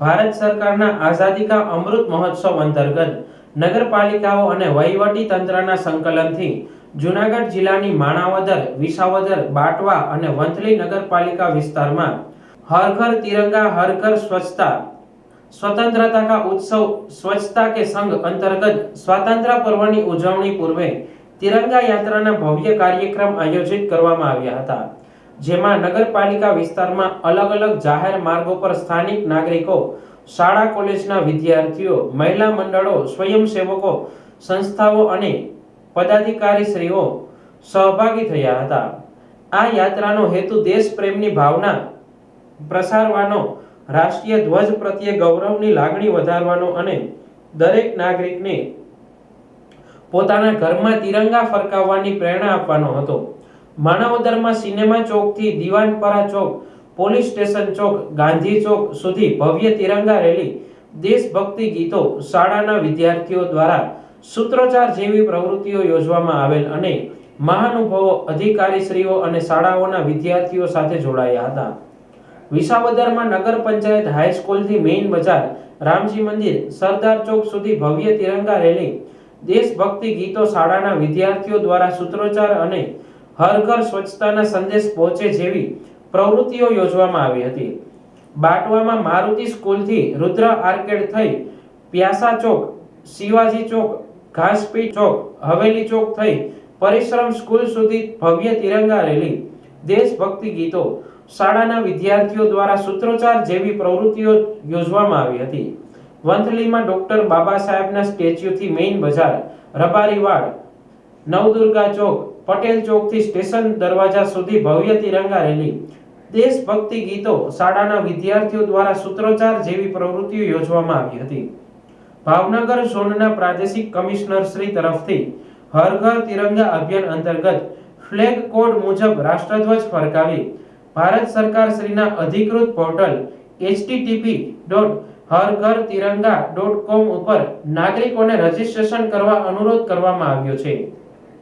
ભારત સરકારના આઝાદી કા અમૃત મહોત્સવ અંતર્ગત નગરપાલિકાઓ અને વહીવટી તંત્રના સંકલનથી જૂનાગઢ જિલ્લાની માણાવદર, વિસાવદર, બાટવા અને વંથલી નગરપાલિકા વિસ્તારમાં હર ઘર તિરંગા હર ઘર સ્વચ્છતા स्वतंत्रता का उत्सव स्वच्छता के संघ अंतर्गत स्वातंत्र्य पर्वની ઉજવણી પૂર્વે તિરંગા યાત્રાના ભવ્ય કાર્યક્રમ આયોજિત કરવામાં આવ્યા હતા, જેમાં નગરપાલિકા વિસ્તારમાં અલગ અલગ જાહેર માર્ગો પર સ્થાનિક નાગરિકો, શાળા કોલેજના વિદ્યાર્થીઓ, મહિલા મંડળો, સ્વયંસેવકો સંસ્થાઓ અને પદાધિકારીશ્રીઓ સહભાગી થયા હતા। આ યાત્રાનો હેતુ દેશ પ્રેમની ભાવના પ્રસારવાનો, રાષ્ટ્રીય ધ્વજ પ્રત્યે ગૌરવની લાગણી વધારવાનો અને દરેક નાગરિકને પોતાના ઘરમાં તિરંગા ફરકાવવાની પ્રેરણા આપવાનો હતો। માણાવદરમાં સિનેમા ચોકથી દિવાનપરા ચોક, પોલીસ સ્ટેશન ચોક, ગાંધી ચોક સુધી ભવ્ય તિરંગા રેલી, દેશભક્તિ ગીતો, શાળાના વિદ્યાર્થીઓ દ્વારા સૂત્રોચ્ચાર જેવી પ્રવૃત્તિઓ યોજવામાં આવેલ અને મહાનુભાવો, અધિકારીશ્રીઓ અને શાળાઓના વિદ્યાર્થીઓ સાથે જોડાયા હતા। વિસાવદરમાં નગર પંચાયત હાઈસ્કૂલથી મેઇન બજાર, રામજી મંદિર, સરદાર ચોક સુધી ભવ્ય તિરંગા રેલી, દેશભક્તિ ગીતો, શાળાના વિદ્યાર્થીઓ દ્વારા સૂત્રોચ્ચાર અને હર ઘર સ્વચ્છતાના સંદેશ પહોંચે જેવી પ્રવૃત્તિઓ યોજવામાં આવી હતી। બાટવામાં મારુતિ સ્કૂલથી રુદ્ર આર્કેડ થઈ પ્યાસા ચોક, શિવાજી ચોક, ઘાસપીટ ચોક, હવેલી ચોક થઈ પરિશ્રમ સ્કૂલ સુધી ભવ્ય તિરંગા રેલી, દેશભક્તિ ગીતો, શાળાના વિદ્યાર્થીઓ દ્વારા સૂત્રોચ્ચાર જેવી પ્રવૃત્તિઓ યોજવામાં આવી હતી। વંથલીમાં ડોક્ટર બાબા સાહેબના સ્ટેચ્યુથી મેઇન બજાર, રબારીવાડ, નવદુર્ગા ચોક, પટેલ ચોકથી સ્ટેશન દરવાજા સુધી ભવ્ય તિરંગા રેલી, દેશભક્તિ ગીતો, શાળાના વિદ્યાર્થીઓ દ્વારા સૂત્રોચ્ચાર જેવી પ્રવૃત્તિઓ યોજવામાં આવી હતી। ભાવનગર ઝોનના પ્રાદેશિક કમિશનર શ્રી તરફથી હર ઘર તિરંગા અભિયાન અંતર્ગત ફ્લેગ કોડ મુજબ રાષ્ટ્રધ્વજ ફરકાવી ભારત સરકાર શ્રીના અધિકૃત પોર્ટલ http.harghar-tiranga.com ઉપર નાગરિકોને રજીસ્ટ્રેશન કરવા અનુરોધ કરવામાં આવ્યો છે।